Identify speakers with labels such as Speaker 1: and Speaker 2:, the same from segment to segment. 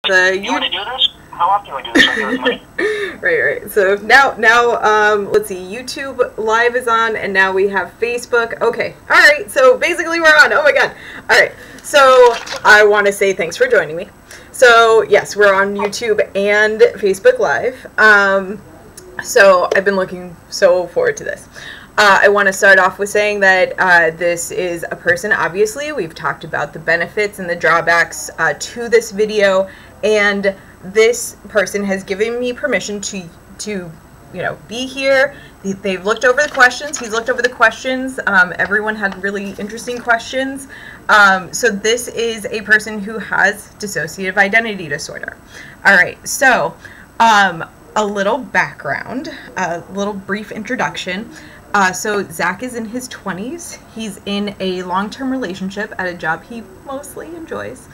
Speaker 1: You want to do this? How often do we do this? Should I give us money?
Speaker 2: Right. So now, let's see. YouTube Live is on, and now we have Facebook. Okay. All right. So basically, we're on. Oh my God. All right. So I want to say thanks for joining me. So yes, we're on YouTube and Facebook Live. So I've been looking so forward to this. I want to start off with saying that this is a person, obviously. We've talked about the benefits and the drawbacks to this video, and this person has given me permission to be here. They've looked over the questions. He's looked over the questions. Everyone had really interesting questions. So this is a person who has dissociative identity disorder. All right, so a little background, a little brief introduction. So Zach is in his 20s. He's in a long-term relationship at a job he mostly enjoys.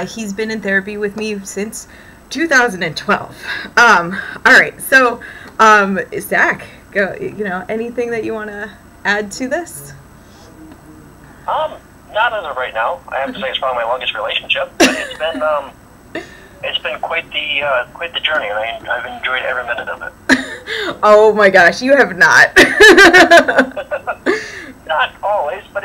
Speaker 2: He's been in therapy with me since 2012. All right, so Zach, go. Anything that you want to add to this?
Speaker 1: Not as of right now. I have to say it's probably my longest relationship, but it's been quite the journey, and I've enjoyed every minute of it.
Speaker 2: Oh my gosh, you have not.
Speaker 1: Not always, but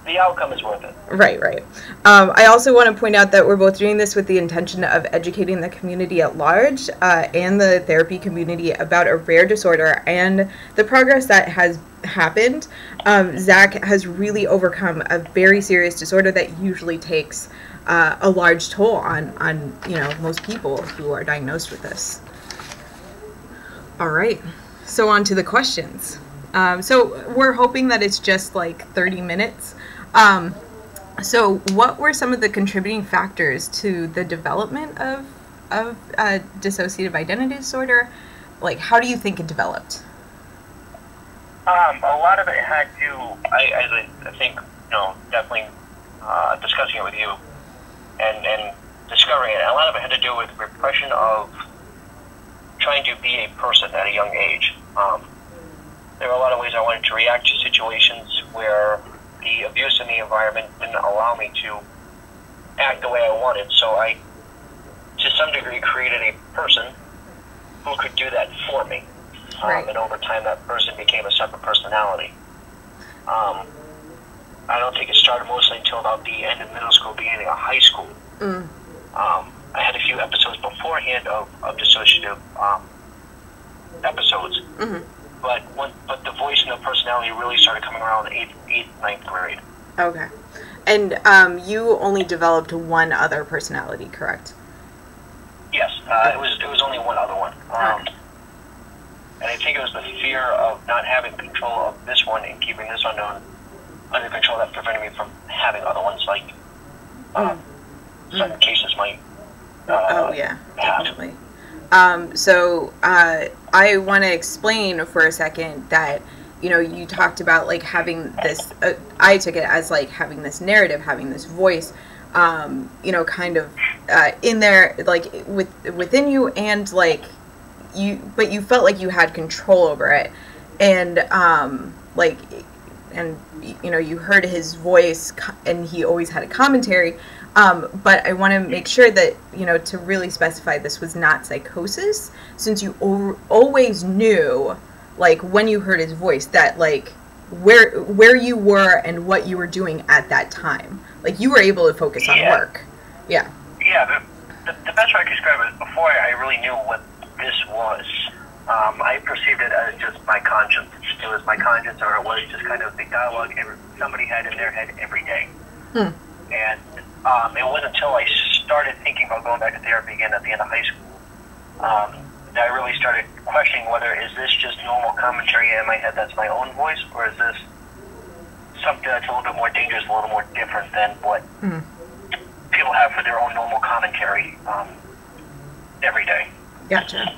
Speaker 1: the outcome is worth it.
Speaker 2: Right. I also want to point out that we're both doing this with the intention of educating the community at large and the therapy community about a rare disorder and the progress that has happened. Zach has really overcome a very serious disorder that usually takes a large toll on most people who are diagnosed with this. All right, so on to the questions. So we're hoping that it's just like 30 minutes. So what were some of the contributing factors to the development of dissociative identity disorder? Like, how do you think it developed?
Speaker 1: A lot of it had to, I think, definitely discussing it with you and discovering it. A lot of it had to do with repression of trying to be a person at a young age. There were a lot of ways I wanted to react to situations where the abuse in the environment didn't allow me to act the way I wanted. So I, to some degree, created a person who could do that for me.
Speaker 2: Right.
Speaker 1: And over time, that person became a separate personality. I don't think it started mostly until about the end of middle school, beginning of high school. I had a few episodes beforehand of dissociative episodes, but the voice and the personality really started coming around in 8th, 9th grade.
Speaker 2: Okay. And you only developed one other personality, correct?
Speaker 1: Yes, it was only one other one. And I think it was the fear of not having control of this one and keeping this unknown under control that prevented me from having other ones, like some cases might
Speaker 2: definitely. So I want to explain for a second that you talked about like having this. I took it as like having this narrative, having this voice, kind of in there, like within you, and like but you felt like you had control over it, and you heard his voice, and he always had a commentary. But I want to make sure that, to really specify this was not psychosis, since you always knew, like, when you heard his voice, that, like, where you were and what you were doing at that time. Like, you were able to focus on work. Yeah.
Speaker 1: Yeah, the best way I could describe it, before I really knew what this was, I perceived it as just my conscience. It was my conscience, or it was just kind of the dialogue somebody had in their head every day. And it wasn't until I started thinking about going back to therapy again at the end of high school that I really started questioning whether is this just normal commentary in my head that's my own voice, or is this something that's a little bit more dangerous, a little more different than what people have for their own normal commentary every day.
Speaker 2: Gotcha.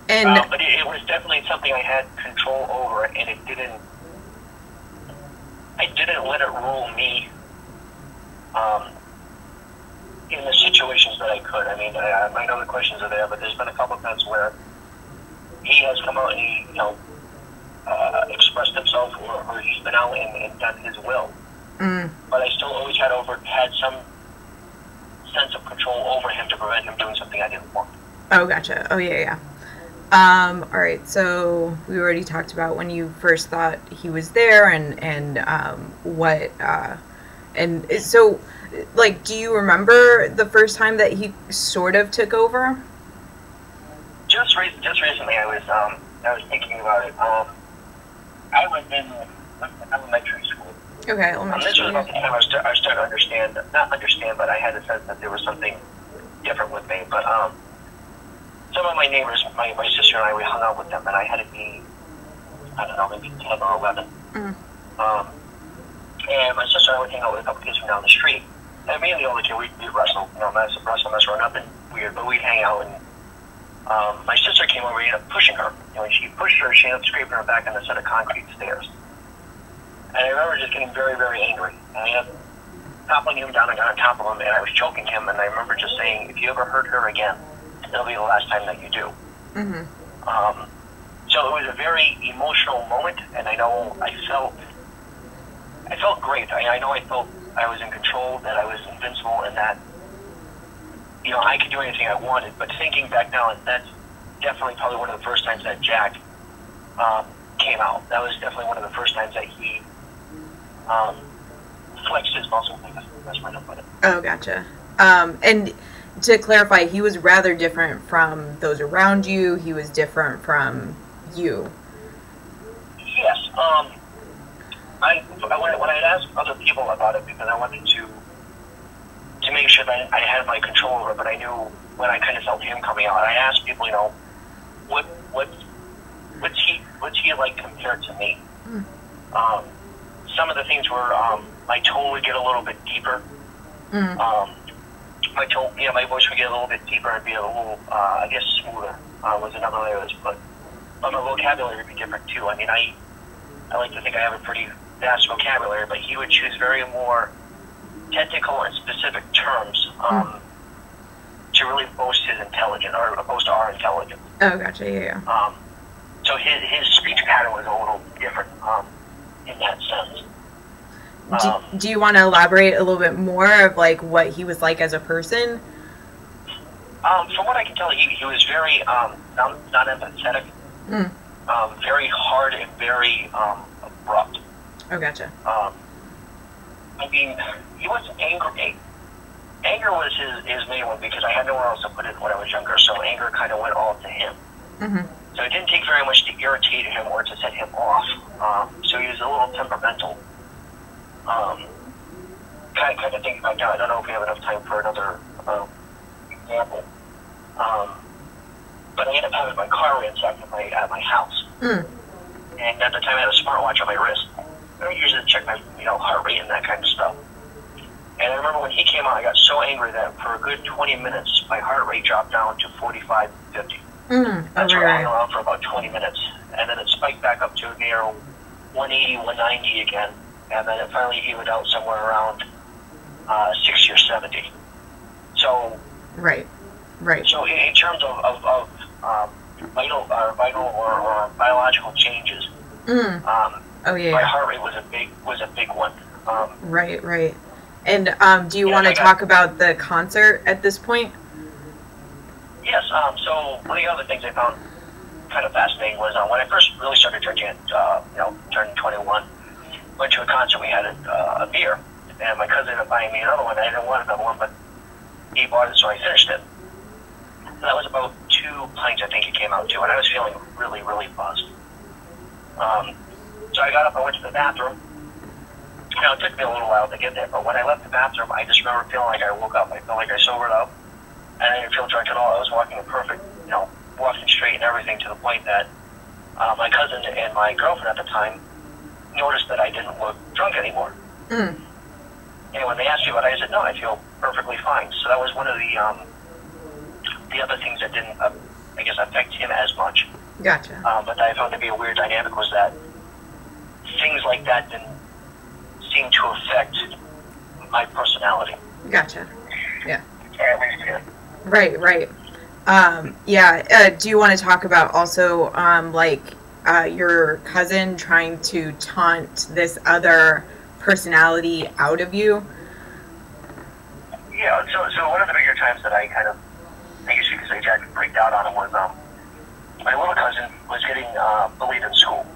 Speaker 2: And
Speaker 1: but it was definitely something I had control over, and I didn't let it rule me in the situations that I could. I mean, I know the questions are there, but there's been a couple of times where he has come out and he expressed himself, or he's been out and done his will. But I still always had some sense of control over him to prevent him doing something I didn't want.
Speaker 2: Oh, gotcha. Oh, yeah. All right. So we already talked about when you first thought he was there, and what, and so, like, do you remember the first time that he sort of took over?
Speaker 1: Just recently, I was thinking about it. I was in elementary school.
Speaker 2: Okay, elementary
Speaker 1: this was about the time I started to not understand, but I had a sense that there was something different with me. But some of my neighbors, my sister and I, we hung out with them, and I had to be, I don't know, maybe 10 or 11. And my sister and I would hang out with a couple kids from down the street. And me and the older kid, we'd wrestle, mess around, nothing weird, but we'd hang out. And my sister came over, ended up pushing her. When she pushed her, she ended up scraping her back on a set of concrete stairs. And I remember just getting very, very angry. And I ended up toppling him down and got on top of him, and I was choking him. And I remember just saying, if you ever hurt her again, it'll be the last time that you do. So it was a very emotional moment, and I know I felt great. I know I felt I was in control, that I was invincible, and that, I could do anything I wanted. But thinking back now, that's definitely probably one of the first times that Jack came out. That was definitely one of the first times that he flexed his muscle. I guess that's my way to put it.
Speaker 2: Oh, gotcha. And to clarify, he was rather different from those around you. He was different from you.
Speaker 1: Yes. When I had asked other people about it, because I wanted to make sure that I had my control over it, but I knew when I kind of felt him coming out, I asked people, what's he like compared to me? Some of the things were my tone would get a little bit deeper. My voice would get a little bit deeper and be a little, I guess, smoother was another way of this, but my vocabulary would be different too. I mean, I like to think I have a pretty vast vocabulary, but he would choose very more technical and specific terms to really boast his intelligence, or boast our intelligence.
Speaker 2: Oh, gotcha, yeah.
Speaker 1: So his speech pattern was a little different in that sense.
Speaker 2: Do you want to elaborate a little bit more of like what he was like as a person?
Speaker 1: From what I can tell, he was very not empathetic, very hard and very abrupt.
Speaker 2: Oh, gotcha.
Speaker 1: I mean, he wasn't angry. Anger was his main one, because I had nowhere else to put it when I was younger, so anger kind of went all to him. So it didn't take very much to irritate him or to set him off. So he was a little temperamental. Kind of thinking back now, I don't know if we have enough time for another example. But I ended up having my car ransacked at my house. And at the time I had a smartwatch on my wrist. I used it to check my heart rate and that kind of stuff. And I remember when he came out, I got so angry that for a good 20 minutes, my heart rate dropped down to 45, 50. That's where I hung around for about 20 minutes. And then it spiked back up to near 180, 190 again. And then it finally evened out somewhere around 60 or 70. So,
Speaker 2: right.
Speaker 1: So in terms of vital or biological changes, my heart rate was a big one.
Speaker 2: Right. And do you want to talk about the concert at this point?
Speaker 1: Yes. So one of the other things I found kind of fascinating was when I first really started turning 21. Went to a concert. We had a beer, and my cousin ended up buying me another one. I didn't want another one, but he bought it, so I finished it. And that was about 2 pints, I think it came out to, and I was feeling really, really buzzed. So I got up, I went to the bathroom. It took me a little while to get there, but when I left the bathroom, I just remember feeling like I woke up. I felt like I sobered up, and I didn't feel drunk at all. I was walking walking straight and everything, to the point that my cousin and my girlfriend at the time noticed that I didn't look drunk anymore. And when they asked me what I said, no, I feel perfectly fine. So that was one of the other things that didn't, I guess, affect him as much.
Speaker 2: Gotcha.
Speaker 1: But that I found to be a weird dynamic was that things like that didn't seem to affect my personality.
Speaker 2: Gotcha. Yeah.
Speaker 1: At least, yeah.
Speaker 2: Right. Do you want to talk about also your cousin trying to taunt this other personality out of you?
Speaker 1: Yeah, So one of the bigger times that I kind of, I guess you could say, Jack freaked out on him was my little cousin was getting bullied in school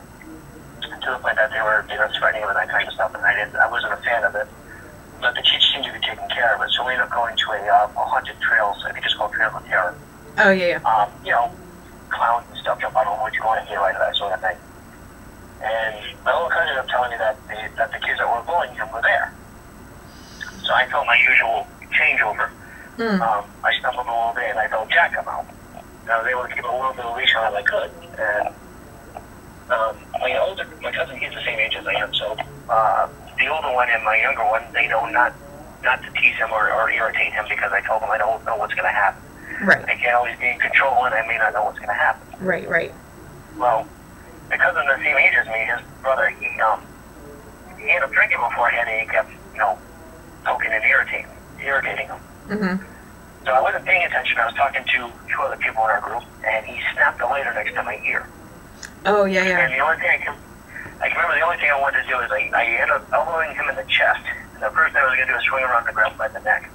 Speaker 1: to the point that they were threatening him and that kind of stuff, and I wasn't a fan of it. But the kids seemed to be taking care of it, so we ended up going to a haunted trails. I think it's called Trails of Terror.
Speaker 2: Oh yeah.
Speaker 1: You know, clowns and stuff jump out of what you want to hear, right, that sort of thing. And my little cousin ended up telling me that the kids that were bullying him were there. So I felt my usual changeover. I stumbled a little bit and I felt Jack come out. I was able to keep a little bit of leash on as I could. And my cousin, he's the same age as I am, so the older one and my younger one, they know not to tease him or irritate him because I told them I don't know what's going to happen.
Speaker 2: Right.
Speaker 1: I can't always be in control and I may not know what's going to happen.
Speaker 2: Right, right.
Speaker 1: Well, my cousin the same age as me, his brother, he ended up drinking beforehand and he kept, poking and irritating him.
Speaker 2: Mm-hmm.
Speaker 1: So I wasn't paying attention. I was talking to two other people in our group, and he snapped a lighter next to my ear.
Speaker 2: Oh, yeah, yeah.
Speaker 1: And the only thing I can remember, the only thing I wanted to do is I ended up elbowing him in the chest. And the first thing I was going to do was swing around and grab him by the neck.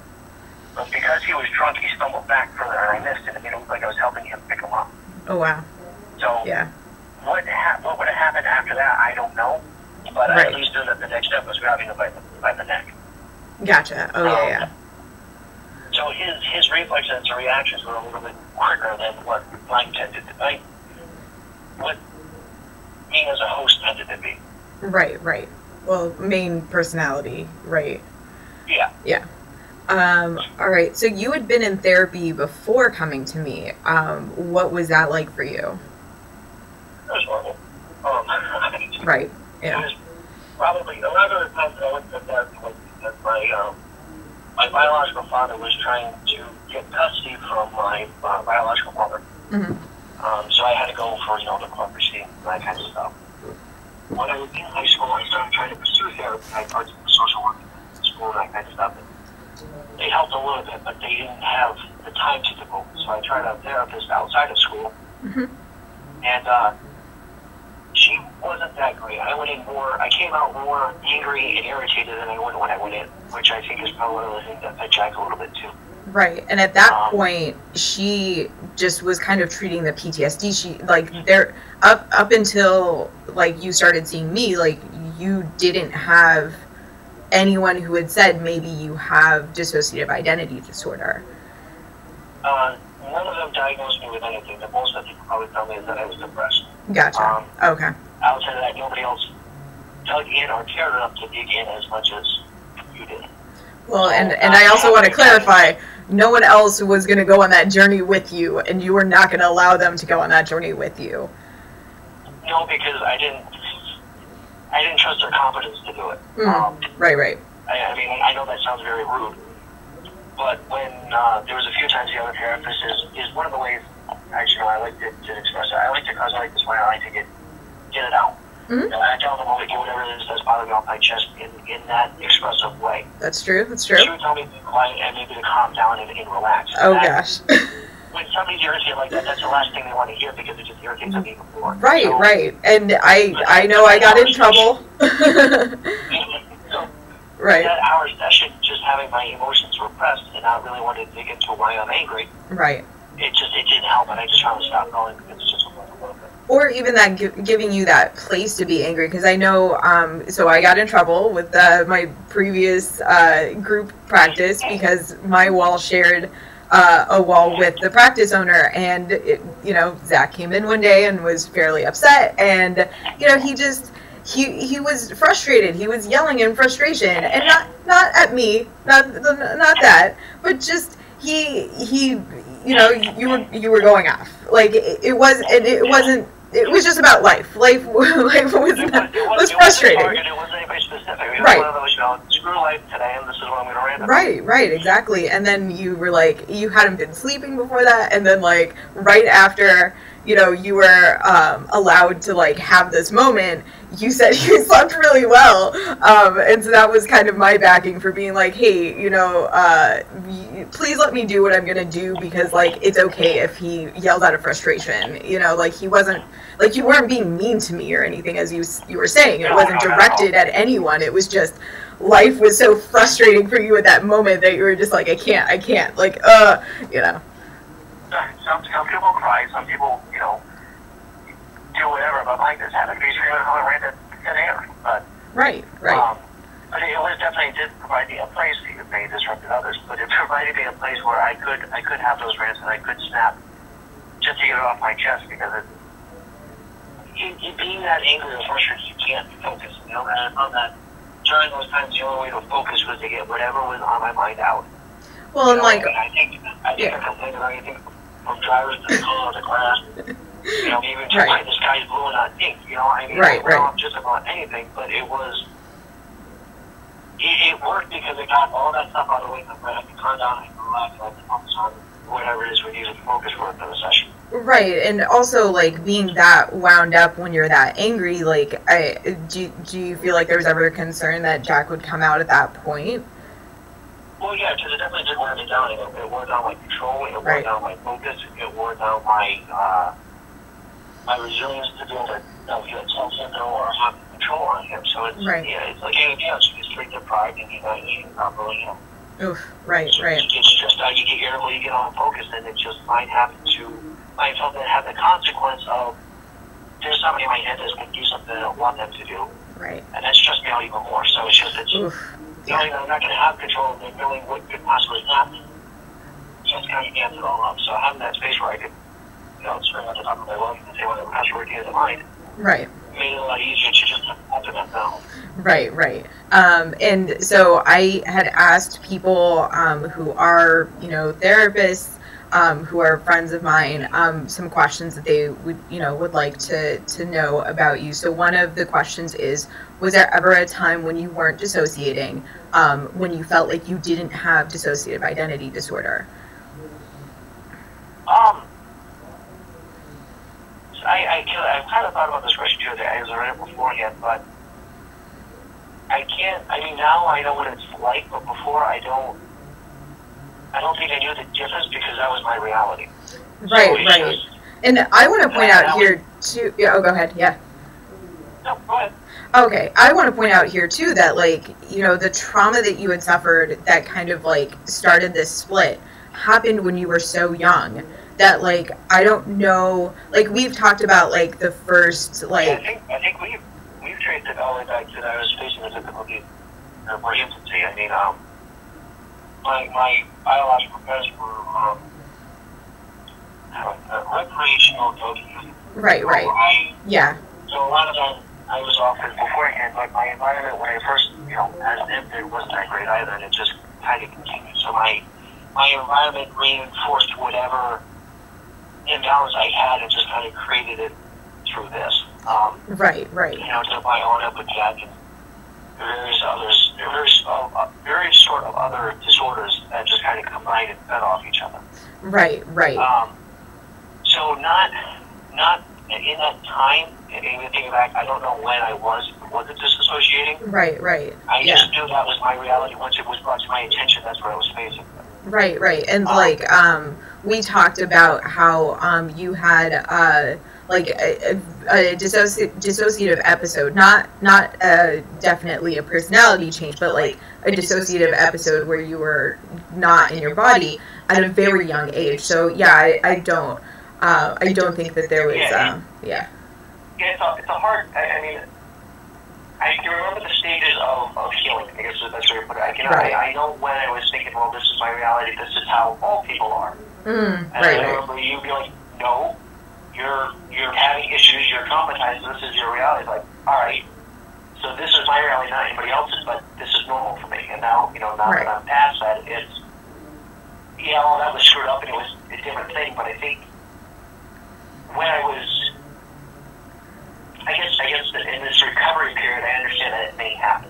Speaker 1: But because he was drunk, he stumbled back further, and I missed it. It made it look like I was helping him pick him up.
Speaker 2: Oh, wow.
Speaker 1: So
Speaker 2: yeah.
Speaker 1: What would have happened after that, I don't know. But I at least knew that the next step was grabbing him by the neck.
Speaker 2: Gotcha. Oh, yeah.
Speaker 1: So his reflexes and reactions were a little bit quicker than what mine tended to be. What being as a host tended to be.
Speaker 2: Right, right. Well, main personality, right.
Speaker 1: Yeah.
Speaker 2: Yeah. All right. So you had been in therapy before coming to me. What was that like for you?
Speaker 1: It was horrible.
Speaker 2: Right. Yeah.
Speaker 1: It was probably a lot of the times that I went to therapy was because my biological father was trying to get custody from my biological mother.
Speaker 2: Mm-hmm.
Speaker 1: So I had to go for, the court proceeding and that kind of stuff. When I was in high school, I started trying to pursue therapy. I started social work in school and that kind of stuff. And they helped a little bit, but they didn't have the time to devote. So I tried a therapist outside of school.
Speaker 2: Mm-hmm.
Speaker 1: And she wasn't that great. I came out more angry and irritated than I would when I went in, which I think is probably one of the things that affected Jack a little bit too.
Speaker 2: Right, and at that point, she just was kind of treating the PTSD. She up until you started seeing me, you didn't have anyone who had said maybe you have dissociative identity disorder.
Speaker 1: None of them diagnosed me with anything. The most that people probably tell me is that I was depressed.
Speaker 2: Gotcha. Okay.
Speaker 1: Outside of that, nobody else dug in or cared enough to dig in as much as you did.
Speaker 2: Well, and I also want to clarify, no one else was going to go on that journey with you, and you were not going to allow them to go on that journey with you.
Speaker 1: No, because I didn't trust their competence to do it.
Speaker 2: Right.
Speaker 1: I mean, I know that sounds very rude, but when there was a few times the other therapist is one of the ways, actually, I like to express it. I like to cause, I like to smile, I like to get it out.
Speaker 2: Mm-hmm.
Speaker 1: I tell them, get whatever it is that's bothering me off my chest in that expressive way.
Speaker 2: That's true.
Speaker 1: She would tell me to be quiet and maybe to calm down and relax.
Speaker 2: Oh, gosh.
Speaker 1: When somebody's irritated like that, that's the last thing they want to hear because it just irritates them even more.
Speaker 2: Right,
Speaker 1: so,
Speaker 2: right. And I know I got in trouble.
Speaker 1: So,
Speaker 2: right.
Speaker 1: That hour session, just having my emotions repressed and not really wanting to dig into why I'm angry.
Speaker 2: Right.
Speaker 1: It didn't help, and I just tried to stop going because it's just a little bit.
Speaker 2: Or even that giving you that place to be angry, because I know, so I got in trouble with my previous group practice because my wall shared a wall with the practice owner, and Zach came in one day and was fairly upset, and he was frustrated. He was yelling in frustration, and not at me, not that, but just he you were going off. It was just about life. Life was frustrating.
Speaker 1: It wasn't anybody specific. It was
Speaker 2: right.
Speaker 1: One of those, screw life today, and this is what I'm going to rant about.
Speaker 2: Right, exactly. And then you were you hadn't been sleeping before that, and then right after, you were allowed to have this moment, you said you slept really well, and so that was kind of my backing for being hey, please let me do what I'm gonna do, because it's okay if he yelled out of frustration, he wasn't, you weren't being mean to me or anything, as you were saying. It wasn't directed at anyone. It was just life was so frustrating for you at that moment that you were just like, I can't, like, you know.
Speaker 1: Some people cry, some people, you know, do whatever, but mine just happened to be right at thin air. But,
Speaker 2: right.
Speaker 1: But it was definitely did provide me a place, even may disrupted others, but it provided me a place where I could have those rants and I could snap just to get it off my chest, because being that angry or frustrated, you can't focus. You know, and I found that during those times, the only way to focus was to get whatever was on my mind out.
Speaker 2: Well, and like,
Speaker 1: I think I complained about anything from drivers to the color of the grass. You know, even to why the sky's blue and not pink. You know, I mean, I went off just about anything, but it worked because it got all that stuff out of the way. I had to calm down and relax, and I had to focus on whatever it is we needed to focus for the session.
Speaker 2: Right, and also, like, being that wound up when you're that angry, like, do you feel like there was ever a concern that Jack would come out at that point?
Speaker 1: Well, yeah, because it definitely did wear me down. It wore down my control, it wore down my focus, it wore down my resilience to be able to tell him no or have control on him. So it's, it's like anything else. You get straight deprived and you're not eating properly, you know.
Speaker 2: Oof, right.
Speaker 1: It's just you get irritable, you get off focus, and it just might something that have the consequence of there's somebody in my head that's going to do something I don't want them to do.
Speaker 2: Right.
Speaker 1: And that's just me out even more. So I'm not going to have control of knowing what could possibly happen. So it's kind of amps it all up. So having that space where I could, scream at the top of my lungs and say whatever password is in mind.
Speaker 2: Right.
Speaker 1: Made it a lot easier to just have to that down.
Speaker 2: Right. And so I had asked people who are, therapists, who are friends of mine, some questions that they would like to know about you. So one of the questions is, was there ever a time when you weren't dissociating, when you felt like you didn't have dissociative identity disorder?
Speaker 1: I kind of thought about this question too. I was read it beforehand, but I can't. I mean, now I know what it's like, but before I don't think I knew the difference because that was my reality.
Speaker 2: Right. And I want to point out here too. Yeah. Oh, go ahead. Yeah.
Speaker 1: No, go ahead.
Speaker 2: Okay, I want to point out here too that the trauma that you had suffered that kind of started this split happened when you were so young. That I don't know, we've talked about the first
Speaker 1: I think we've traced it all the way back to that I was facing the difficulty of my infancy. I mean, my biological parents were recreational drug users.
Speaker 2: Right.
Speaker 1: So a lot of that I was offered beforehand, but my environment when I first, as an infant, wasn't that great either, and it just kind of continued. So my environment reinforced whatever imbalance I had and just kind of created it through this.
Speaker 2: Right.
Speaker 1: To my own epidemic and various sort of other disorders that just kind of combined and fed off each other.
Speaker 2: Right.
Speaker 1: So not in that time, and even thinking back, I don't know when I wasn't disassociating.
Speaker 2: Right.
Speaker 1: I just knew that was my reality. Once it was brought to my attention, that's what I was facing.
Speaker 2: Right. And we talked about how you had a dissociative episode, not definitely a personality change, but a dissociative episode where you were not in your body at a very young age. So yeah, I don't think that there was
Speaker 1: It's a hard. I mean, I can remember the stages of healing. I guess that's where you put it. I know when I was thinking, well, this is my reality. This is how all people are. I remember you being like, no, you're having issues. You're traumatized. This is your reality. Like, all right, so this is my reality, not anybody else's, but this is normal for me. And now, now that I'm past that, it's all that was screwed up, and it was a different thing. But I think when I was, I guess that in this recovery period, I understand that it may happen.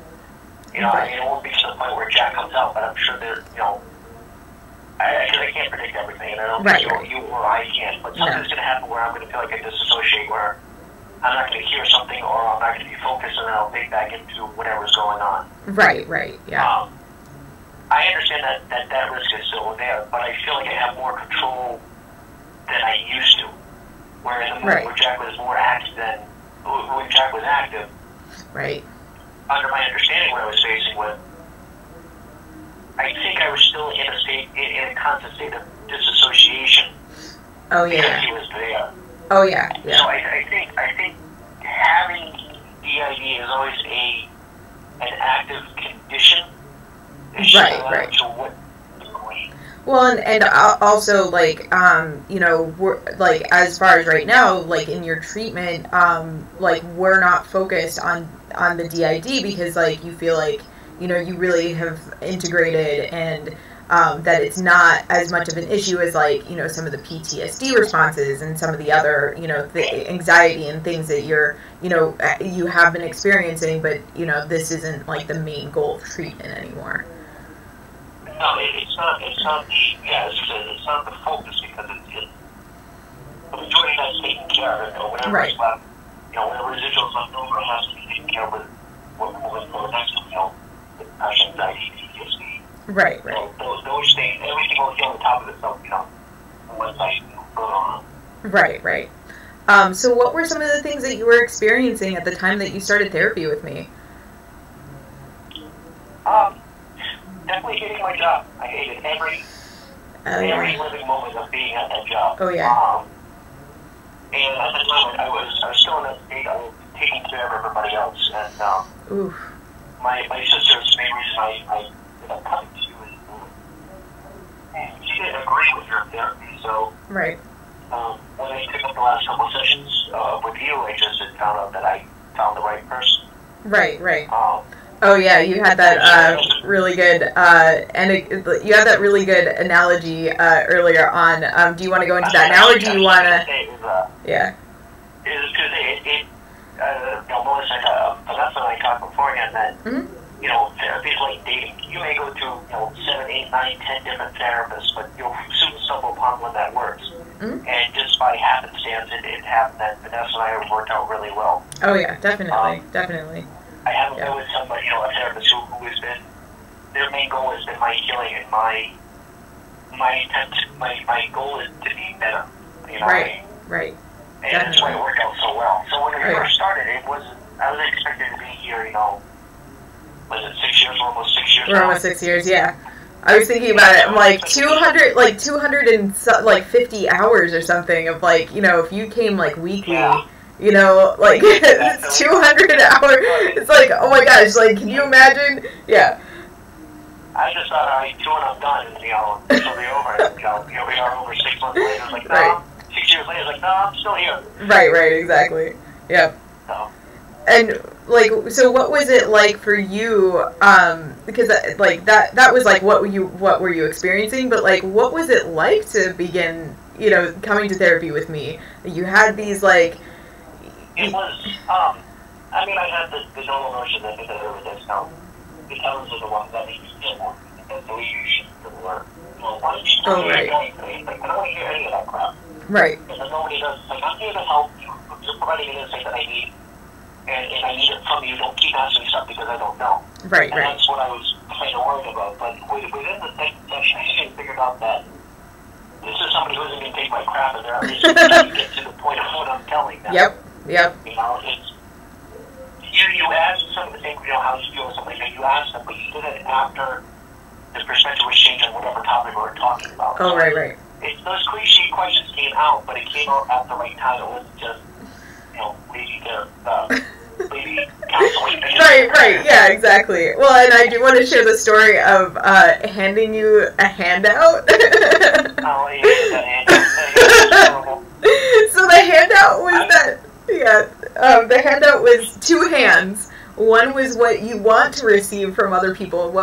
Speaker 1: I mean, it won't be to the point where Jack comes out, but I'm sure that, I can't predict everything, and I don't think you or I can, but something's going to happen where I'm going to feel like I disassociate, where I'm not going to hear something, or I'm not going to be focused, and then I'll think back into whatever's going on.
Speaker 2: Right, yeah.
Speaker 1: I understand that risk is still there, but I feel like I have more control than I used to. Whereas in the moment where Jack was more active when Jack was active,
Speaker 2: right.
Speaker 1: under my understanding what I was facing with, I think I was still in a constant state of disassociation.
Speaker 2: Oh yeah.
Speaker 1: Because he was there.
Speaker 2: Oh yeah. Yeah.
Speaker 1: So I think having DID is always an active condition.
Speaker 2: Right.
Speaker 1: To what degree?
Speaker 2: Well, and also, like, you know, we're, like, as far as right now, like, in your treatment, like, we're not focused on the DID because, like, you feel like, you know, you really have integrated and that it's not as much of an issue as, like, you know, some of the PTSD responses and some of the other, you know, the anxiety and things that you're, you know, you have been experiencing, but, you know, this isn't, like, the main goal of treatment anymore.
Speaker 1: No, it's not the focus because it's the majority that's taken care of, or whatever is left, you know, whatever residuals left over has to be taken care of with what moving forward next to, you know, depression, anxiety, PTSD.
Speaker 2: Right.
Speaker 1: Those things, everything will be on the top of itself, you know, once I go on.
Speaker 2: Right. So what were some of the things that you were experiencing at the time that you started therapy with me?
Speaker 1: Definitely hating my job. I hated every living moment of being at that job.
Speaker 2: Oh yeah.
Speaker 1: And at the time, I was still in that state. I was taking care of everybody else, and my sister's main reason I ended up coming to you is she didn't agree with your therapy. So
Speaker 2: right.
Speaker 1: When I took up the last couple of sessions with you, I just had found out that I found the right person.
Speaker 2: Right. Oh yeah, you had that really good you had that really good analogy earlier on. Do you want to go into that now, or do you want to? Yeah.
Speaker 1: It's because Melissa and I talked beforehand that you know, therapy is like dating. You may go to, you know, 7, 8, 9, 10 different therapists, but you'll soon stumble upon one that works. And just by happenstance, it happened that Vanessa and I have worked out really well.
Speaker 2: Oh yeah, definitely.
Speaker 1: I haven't been with somebody, you know, a therapist who has been, their main goal has been my healing, and my goal is to be better. You know,
Speaker 2: right.
Speaker 1: And that's why it worked out so well. So when we first started, I was expected to be here, you know, was it 6 years? We're almost 6 years.
Speaker 2: We're almost 6 years, yeah. I was thinking about it. I'm like 250 hours or something of, like, you know, if you came like weekly. Yeah. You know, like, it's 200 hours. It's like, oh my gosh, like, can you imagine? Yeah.
Speaker 1: I just thought, all right, 2 and I'm done, and, you know, this will be over. And, you know, here we are over 6 months later. It's like, no, 6 years later, it's like, no, I'm still here.
Speaker 2: Right, exactly. Yeah.
Speaker 1: So.
Speaker 2: And, like, so what was it like for you, because, like, that was, like, what were you experiencing, but, like, what was it like to begin, you know, coming to therapy with me? You had these, like...
Speaker 1: It was, I mean, I had the normal notion that everything does count. The talents are the ones that make you feel more. That's the way you should work. Well, why don't you start anything? Like, I don't want to hear any of that crap.
Speaker 2: Right.
Speaker 1: And then nobody does. Like, I'm here to help you. You're providing an insight that I need. And I need it from you. Don't keep asking me stuff because I don't know.
Speaker 2: Right.
Speaker 1: That's what I was kind of worried about. But within the second session, I figured out that this is somebody who isn't going to take my crap, and they're at least going to get to the point of what I'm telling them.
Speaker 2: Yep.
Speaker 1: You know, it's you ask some of the things, you know, how you feel or something, and you ask them, but you did it after the perspective was changed on whatever topic we were talking about.
Speaker 2: Oh, right.
Speaker 1: Those cliche questions came out, but it came out at the right time. It wasn't just, you know, lady counseling.
Speaker 2: Right, yeah, exactly. Well, and I do want to share the story of handing you a handout.
Speaker 1: Oh, yeah, that handout.
Speaker 2: So the handout was the handout was 2 hands. One was what you want to receive from other people,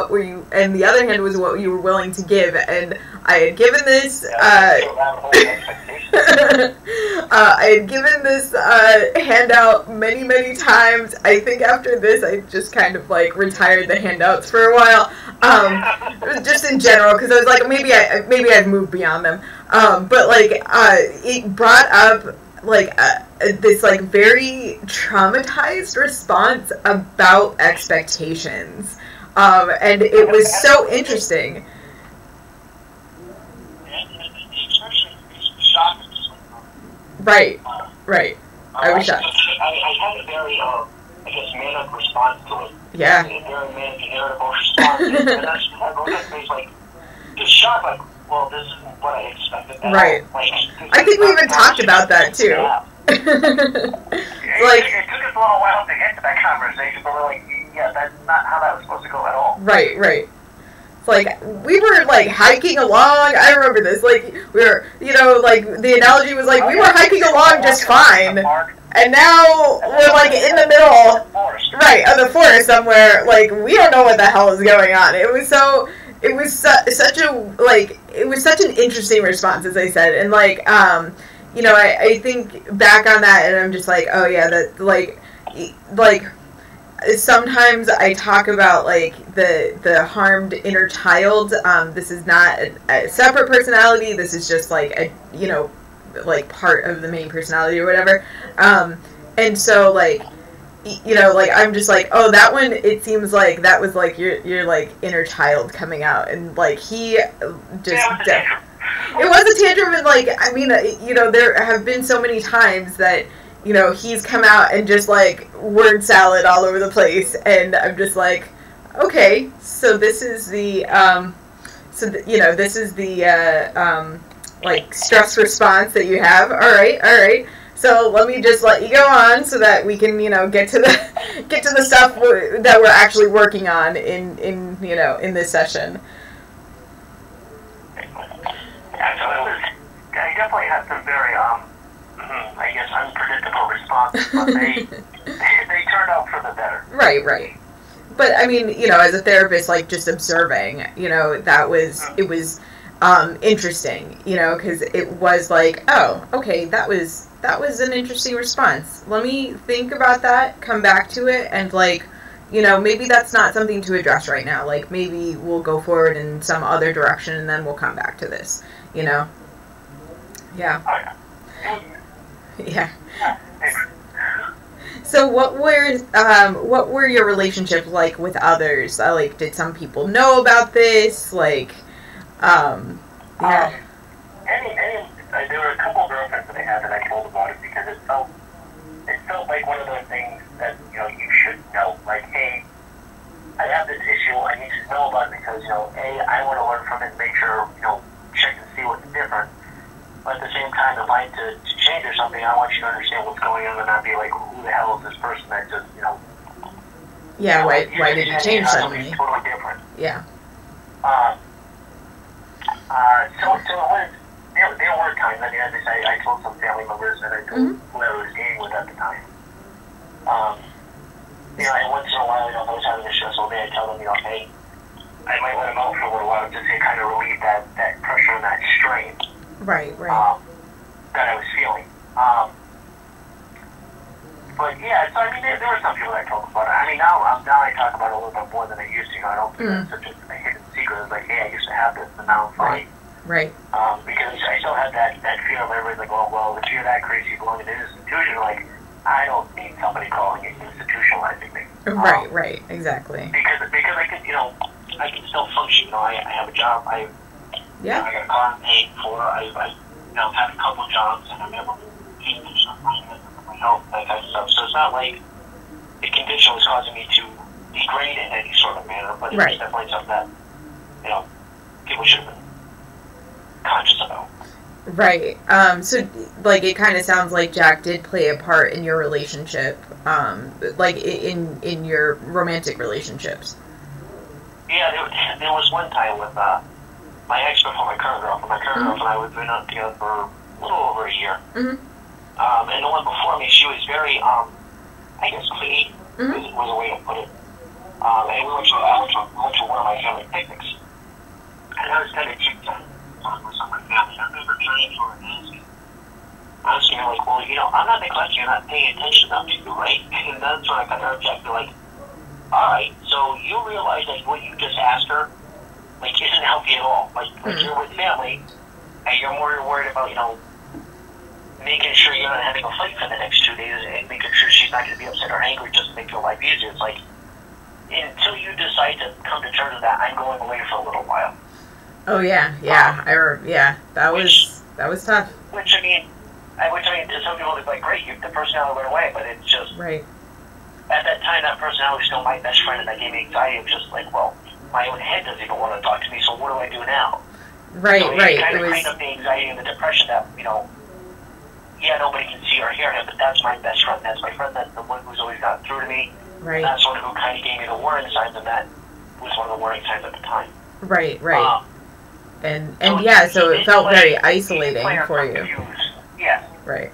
Speaker 2: and the other hand was what you were willing to give. And I had given this, handout many times. I think after this, I just kind of like retired the handouts for a while, just in general, because I was like, maybe I've moved beyond them. But like, it brought up like this like very traumatized response about expectations, and it was so interesting. Right. I was shocked.
Speaker 1: I had a very, I guess, manic response to it.
Speaker 2: Yeah.
Speaker 1: Very manic and irritable response. And that's I go to face like just shocked, like, well, this isn't what I expected.
Speaker 2: Right.
Speaker 1: Like,
Speaker 2: I think we even talked about that too.
Speaker 1: It took us a little while to get to that conversation, but we're like, yeah, that's not how that was supposed to go at all.
Speaker 2: Right. It's like, we were, like, hiking along. I remember this. Like, we were, like, the analogy was like, we were hiking along just fine. And now we're, like, in the middle, right, of the forest somewhere. Like, we don't know what the hell is going on. It was such an interesting response, as I said. And, like, I think back on that, and I'm just like, oh, yeah, that, like, sometimes I talk about, like, the harmed inner child. This is not a separate personality. This is just, like, like, part of the main personality or whatever. And so, like, like, I'm just like, oh, that one, it seems like that was, like, your like, inner child coming out. And, like, he just... It was a tantrum, and, like, I mean, there have been so many times that, he's come out and just, like, word salad all over the place, and I'm just like, okay, so this is the, this is the, like, stress response that you have. All right. So let me just let you go on so that we can, get to the stuff that we're actually working on in this session.
Speaker 1: I definitely had some very, I guess, unpredictable responses, but they turned out for the better.
Speaker 2: Right. But, I mean, as a therapist, like, just observing, it was interesting, because it was like, oh, okay, that was an interesting response. Let me think about that, come back to it, and, like, maybe that's not something to address right now. Like, maybe we'll go forward in some other direction, and then we'll come back to this, Yeah.
Speaker 1: Oh,
Speaker 2: yeah. So what were your relationships like with others? Like, did some people know about this? Like, yeah.
Speaker 1: There were a couple of girlfriends that I had that I told about it because it felt like one of those things that, you should know. Like, hey, I have this issue, I need to know about it because, A, I want to learn from it and make sure, check and see what's different. But at the same time, if I had to change or something, I want you to understand what's going on and not be like, who the hell is this person that just,
Speaker 2: Yeah, why did you change suddenly?
Speaker 1: Totally different.
Speaker 2: Yeah.
Speaker 1: So it was, there were times, I mean, as I say, I told some family members and I told whoever I was dealing with at the time. And once in a while, if I was having a stressful day, I tell them, hey, I might let them out for a little while just to kind of relieve that pressure and that strain.
Speaker 2: Right.
Speaker 1: That I was feeling. But yeah, so I mean, there were some people that talk about it. I mean, now I talk about it a little bit more than I used to. I don't think it's such a hidden secret. It's like, hey, I used to have this, and now I'm fine.
Speaker 2: Right.
Speaker 1: Because I still had that fear of everybody's like, well, if you're that crazy belonging to an institution, like, I don't need somebody calling it institutionalizing me.
Speaker 2: Right, exactly.
Speaker 1: Because I could, I can still function. I have a job. I got a car I'm paying for. I've had a couple of jobs, and I'm able to pay for my health, that kind of stuff. So it's not like the condition was causing me to degrade in any sort of manner, but it's definitely something that, people should have been conscious about.
Speaker 2: Right. So, like, it kind of sounds like Jack did play a part in your relationship, like, in your romantic relationships.
Speaker 1: Yeah, there was one time with my ex-girlfriend, my current girlfriend. My current girlfriend and I, we've been up together for a little over a year. And the one before me, she was very, I guess, clingy was a way to put it. And we went to one of my family picnics. And I was kind of cheeked on with some of my family. I remember turning to her and asking her, like, well, I'm not neglecting you, you're not paying attention enough to you, right? And that's when I kind of objected, like, all right, so you realize that what you just asked her, like, isn't healthy at all. Like you're with family, and you're more worried about, making sure you're not having a fight for the next 2 days and making sure she's not going to be upset or angry just to make your life easier. It's like, until you decide to come to terms with that, I'm going away for a little while.
Speaker 2: Oh, yeah, that was tough.
Speaker 1: Which I mean, to some people, it's like, great, the personality went away, but it's just...
Speaker 2: Right.
Speaker 1: at that time, that personality was still my best friend, and that gave me anxiety of just like, well, my own head doesn't even want to talk to me, so what do I do now?
Speaker 2: Right,
Speaker 1: so
Speaker 2: right.
Speaker 1: It kind of cleaned up the anxiety and the depression that, yeah, nobody can see or hear him, but that's my best friend. That's my friend. That's the one who's always gotten through to me.
Speaker 2: Right.
Speaker 1: That's one who kind of gave me the warning signs, and that was one of the warning signs at the time.
Speaker 2: Right, right. So it
Speaker 1: it
Speaker 2: felt
Speaker 1: like,
Speaker 2: very isolating for you.
Speaker 1: Confused. Yeah.
Speaker 2: Right.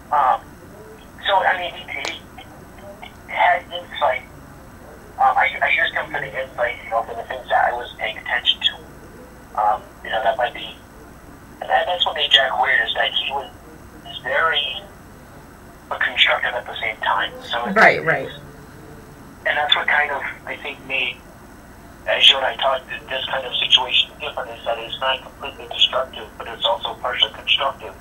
Speaker 1: So, I mean, he had insight. I used him for the insight, for the things that I was paying attention to. That might be, and that's what made Jack weird, is that he was very constructive at the same time. So
Speaker 2: right.
Speaker 1: And that's what kind of, I think, made, as you and I talked, this kind of situation different, is that it's not completely destructive, but it's also partially constructive.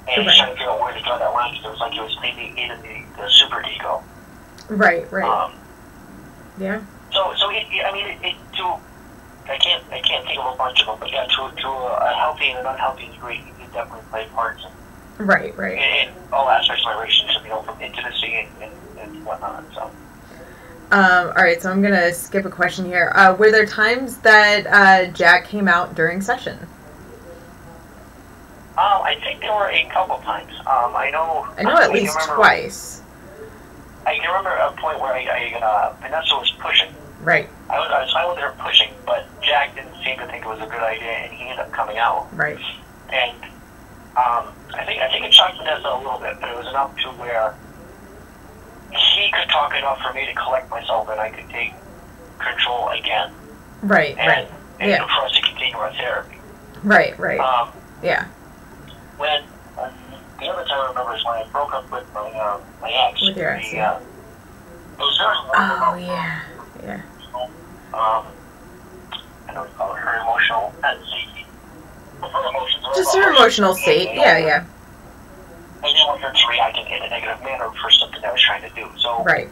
Speaker 1: And he's trying to figure out where to draw that line, because it was like he was maybe in the super ego.
Speaker 2: Right. Yeah.
Speaker 1: So I can't think of a bunch of them, but yeah, to a healthy and an unhealthy degree, he did definitely play parts
Speaker 2: right.
Speaker 1: in all aspects of my relationship, from intimacy and whatnot. So.
Speaker 2: All right, so I'm gonna skip a question here. Were there times that Jack came out during session?
Speaker 1: I think there were a couple times. I know
Speaker 2: at least twice.
Speaker 1: I can remember a point where Vanessa was pushing.
Speaker 2: Right.
Speaker 1: I was fine with her pushing, but Jack didn't seem to think it was a good idea, and he ended up coming out.
Speaker 2: Right.
Speaker 1: And I think it shocked Vanessa a little bit, but it was enough to where he could talk enough for me to collect myself, and I could take control again.
Speaker 2: Right.
Speaker 1: And
Speaker 2: yeah.
Speaker 1: for us to continue our therapy.
Speaker 2: Right. Yeah.
Speaker 1: When the other time I remember is when I broke up with my ex.
Speaker 2: With your ex,
Speaker 1: it was very
Speaker 2: Oh, yeah.
Speaker 1: I don't call it her emotional state.
Speaker 2: Just her emotional state. Yeah.
Speaker 1: I didn't want her to react in a negative manner for something I was trying to do. So
Speaker 2: right.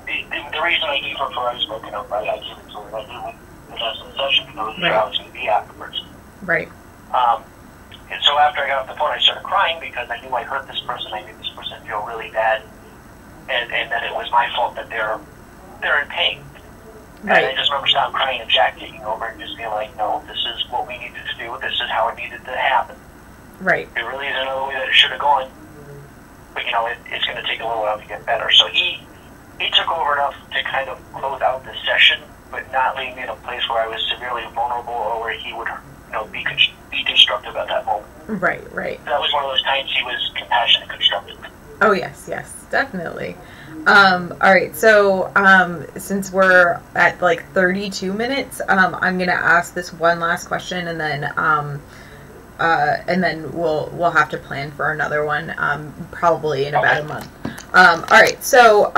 Speaker 1: The reason I gave her for I was broken up, I gave it to her. I knew the rest of the session because I was going to be afterwards.
Speaker 2: Right.
Speaker 1: And so after I got off the phone, I started crying because I knew I hurt this person. I made this person feel really bad, and that it was my fault that they're in pain.
Speaker 2: Right.
Speaker 1: And I just remember stopping crying and Jack taking over and just being like, no, this is what we needed to do. This is how it needed to happen.
Speaker 2: Right.
Speaker 1: It really isn't the way that it should have gone. But, it's going to take a little while to get better. So he took over enough to kind of close out the session, but not leave me in a place where I was severely vulnerable or where he would, be destructive at that moment.
Speaker 2: Right.
Speaker 1: That was one of those times he was compassionate and constructive.
Speaker 2: Oh, yes, definitely. All right, so since we're at like 32 minutes, I'm gonna ask this one last question, and then we'll have to plan for another one, probably in about a month. All right, so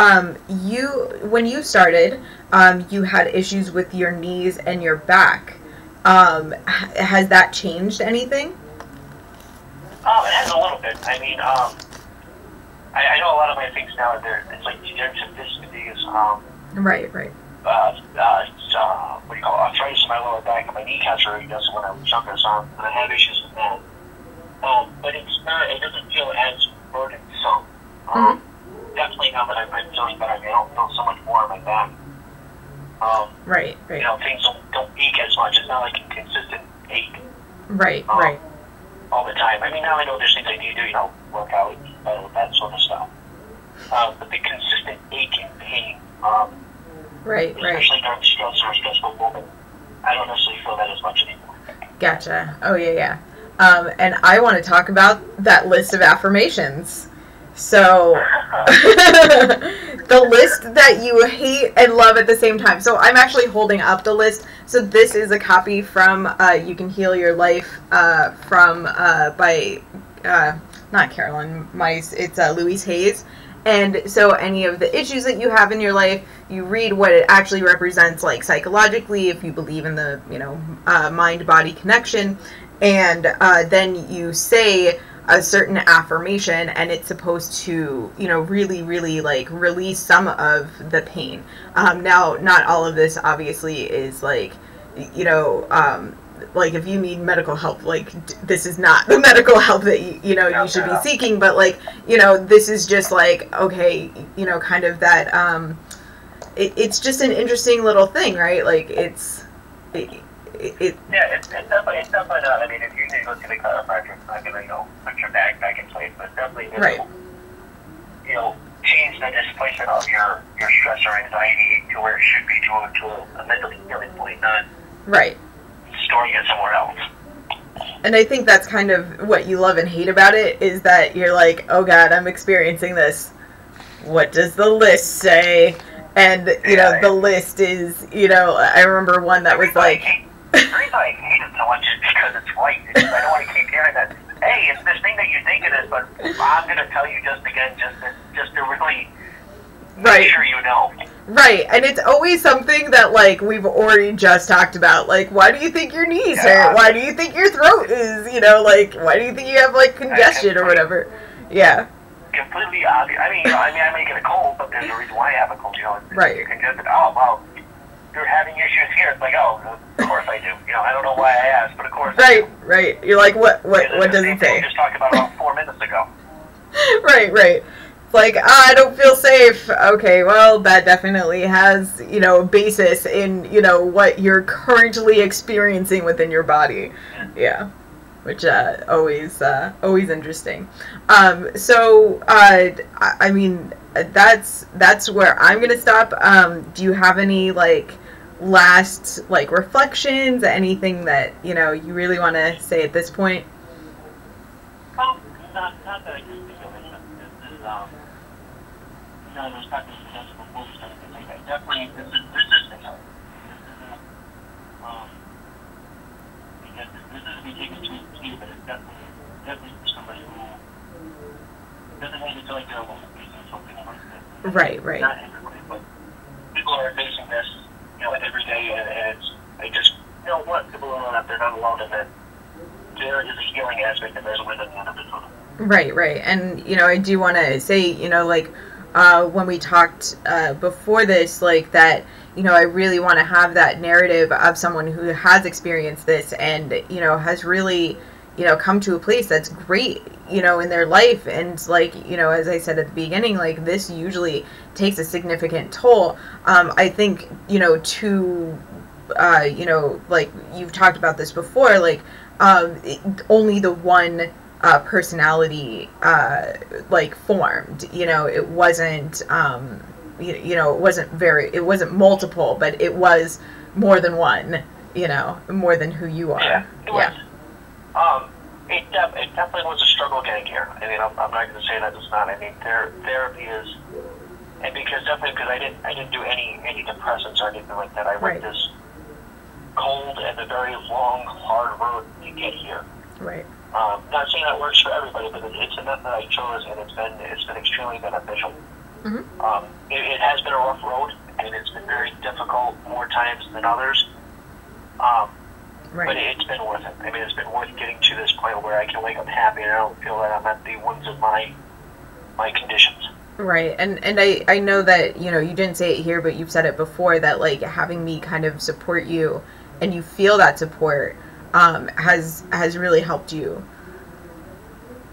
Speaker 2: when you started, you had issues with your knees and your back. Has that changed anything?
Speaker 1: It has a little bit. I mean, I know a lot of my things now it's like degenerative disc disease.
Speaker 2: Right.
Speaker 1: What do you call it? Arthritis in my lower back and my kneecaps are already done when I was younger, so I have issues with that. But it doesn't feel as burdensome. Definitely now that I'm feeling better, I don't feel so much more on my back.
Speaker 2: Right.
Speaker 1: Things don't ache as much. It's not like a consistent ache.
Speaker 2: Right.
Speaker 1: All the time. I mean, now I know there's things I need to do, work out, that sort of stuff. But the consistent aching pain, especially during stress or a stressful moment, I don't necessarily feel that as much anymore.
Speaker 2: Gotcha. Oh, yeah. And I want to talk about that list of affirmations. So, the list that you hate and love at the same time. So, I'm actually holding up the list. So, this is a copy from You Can Heal Your Life by, not Carolyn Mice, it's Louise Hayes. And so, any of the issues that you have in your life, you read what it actually represents, like psychologically, if you believe in the, mind-body connection. And then you say a certain affirmation, and it's supposed to, really, really, like, release some of the pain. Now, not all of this, obviously, is, like, like, if you need medical help, like, this is not the medical help that you should be seeking, but, like, this is just, like, okay, kind of that, it's just an interesting little thing, right? Like, it's
Speaker 1: definitely not. I mean, if you need to go to the chiropractor, it's not going to, put your back in place, but definitely,
Speaker 2: right.
Speaker 1: Change the displacement of your stress or anxiety to where it should be, to a mentally healing point, not
Speaker 2: right.
Speaker 1: storing it somewhere else.
Speaker 2: And I think that's kind of what you love and hate about it, is that you're like, oh God, I'm experiencing this. What does the list say? And, the list is, I remember one that was like...
Speaker 1: The reason I hate it so much is because it's white. I don't want to keep hearing that, hey, it's this thing that you think it is, but I'm going to tell you just to really make sure you know.
Speaker 2: Right, and it's always something that, like, we've already just talked about. Like, why do you think your knees hurt? Why do you think your throat is, like, why do you think you have, like, congestion or whatever? Yeah.
Speaker 1: Completely obvious. I mean, I may get a cold, but there's a reason why I have a cold.
Speaker 2: Right.
Speaker 1: You're congested. Oh, well, you're having issues here. It's like, oh, of course I do. I don't know why I asked, but of course I do.
Speaker 2: Right. You're like, what does it say?
Speaker 1: We just talked about 4 minutes ago.
Speaker 2: Right. Like, I don't feel safe. Okay, well, that definitely has, a basis in, what you're currently experiencing within your body. Yeah. Which, always interesting. So, I mean, that's where I'm gonna stop. Do you have any, like, last, like, reflections, anything that, you really want to say at this point?
Speaker 1: Well, not that I can think of it. This is, there's not this successful books or anything like that. Definitely, this is help. Because this isn't me taking too deep, but it's definitely for somebody who doesn't need to feel like they're alone facing something like this.
Speaker 2: Right.
Speaker 1: Not everybody, but people are facing this, every day, and I just, want people to know that they're not alone, and that there is a healing aspect, and there's a way at the end of it.
Speaker 2: Right. And, I do want to say, like, when we talked before this, like, that, I really want to have that narrative of someone who has experienced this and, has really, come to a place that's great, in their life. And, like, as I said at the beginning, like, this usually takes a significant toll. I think, like, you've talked about this before, like, only the one personality like formed, it wasn't it wasn't multiple, but it was more than one, more than who you are.
Speaker 1: It definitely was a struggle getting here. I mean, I'm not going to say that it's not. I mean, therapy is, and because I didn't do any antidepressants or anything like that. I went this cold and a very long, hard road to get here.
Speaker 2: Right.
Speaker 1: Not saying that works for everybody, but it's a method I chose, and it's been extremely beneficial.
Speaker 2: Mm-hmm.
Speaker 1: It has been a rough road, and it's been very difficult more times than others. But it's been worth it. I mean, it's been worth getting to this point where I can wake up happy and I don't feel that I'm at the whims of my conditions.
Speaker 2: Right, and I know that, you didn't say it here, but you've said it before, that, like, having me kind of support you, and you feel that support, has really helped you.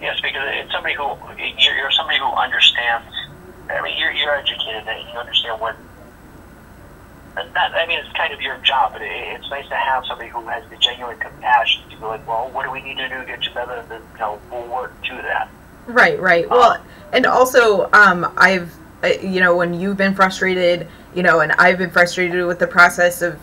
Speaker 1: Yes, because it's somebody you're somebody who understands. I mean, you're educated and you understand what. I mean, it's kind of your job, but it's nice to have somebody who has the genuine compassion to be like, well, what do we need to do to get you better? And we'll work to that. Right.
Speaker 2: Well, and also, I've, when you've been frustrated, and I've been frustrated with the process of,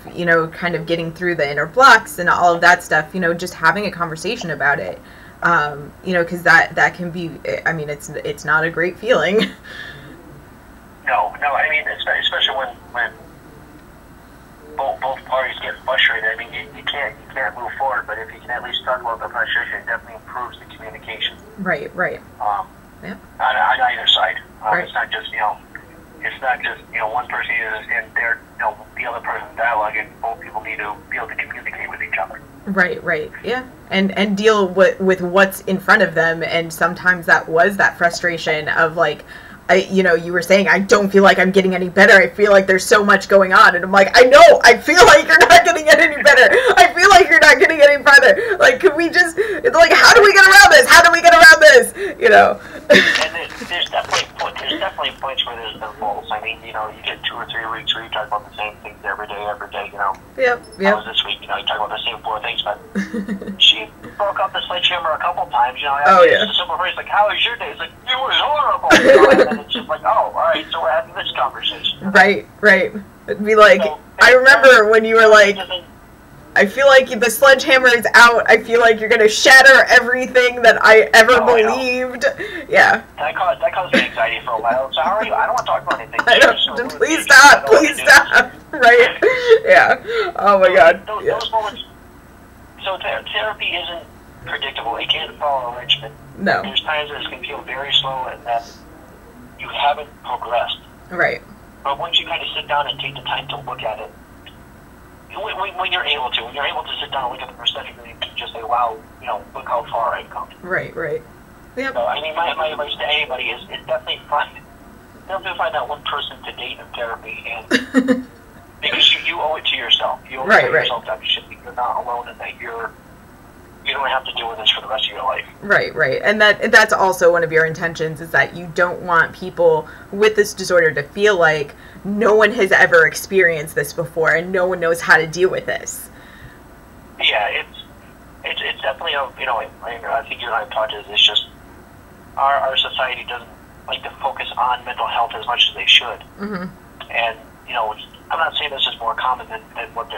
Speaker 2: kind of getting through the inner blocks and all of that stuff, just having a conversation about it, because that can be, I mean, it's not a great feeling.
Speaker 1: No, I mean, especially when both parties get frustrated. I mean, you can't move forward, but if you can at least talk about the frustration, it definitely improves the communication.
Speaker 2: Right.
Speaker 1: On either side.
Speaker 2: Right.
Speaker 1: It's not just one person and they're the other person's dialogue, and both people need to be able to communicate with each other.
Speaker 2: Right. Yeah. And deal with what's in front of them, and sometimes that was that frustration of, like, you were saying, I don't feel like I'm getting any better. I feel like there's so much going on. And I'm like, I know, I feel like you're not getting any better. I feel like you're not getting any farther. Like, could we just, like, how do we get around this? How do we get around this? You know?
Speaker 1: And there's definitely points where there's no goals. I mean, you get 2 or 3 weeks where you talk about the same things every day,
Speaker 2: Yep.
Speaker 1: I was this week, you talk about the same 4 things, but she broke up the sledgehammer a couple times, It's a simple phrase, like, how was your day? It's like, it was horrible. And it's just like, oh, all right, so we're having this conversation.
Speaker 2: Right. It'd be like, so, I remember when you were like, I feel like the sledgehammer is out. I feel like you're going to shatter everything that I ever believed. Yeah.
Speaker 1: That caused me anxiety for a while. So how are you? I don't want to talk about anything.
Speaker 2: Please stop. Please stop. Right? Yeah. Oh, my God.
Speaker 1: Those moments. So therapy isn't predictable. It can't follow a regimen.
Speaker 2: No.
Speaker 1: There's times that it can feel very slow and that you haven't progressed.
Speaker 2: Right.
Speaker 1: But once you kind of sit down and take the time to look at it, when you're able to sit down and look at the perspective, you can just say, wow, look how far I've come.
Speaker 2: Right. Yep.
Speaker 1: So, I mean, my advice to anybody is definitely find that one person to date in therapy, and because you owe it to yourself. You owe it to yourself that you're not alone and that you don't have to deal with this for the rest of your life.
Speaker 2: Right. And that's also one of your intentions, is that you don't want people with this disorder to feel like no one has ever experienced this before and no one knows how to deal with this.
Speaker 1: Yeah, it's definitely I think you and I have talked about this. It's just our society doesn't like to focus on mental health as much as they should. Mm-hmm. And I'm not saying this is more common than what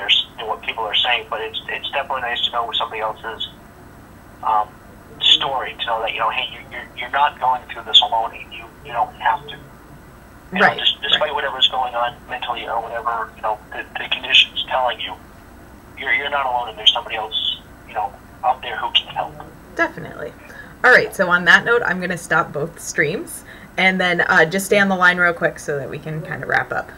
Speaker 1: people are saying, but it's definitely nice to know somebody else's story, to know that hey, you're not going through this alone. You don't have to. Despite whatever's going on mentally or whatever the condition's telling you, you're not alone, and there's somebody else out there who can help.
Speaker 2: Definitely. All right. So on that note, I'm going to stop both streams, and then just stay on the line real quick so that we can kind of wrap up.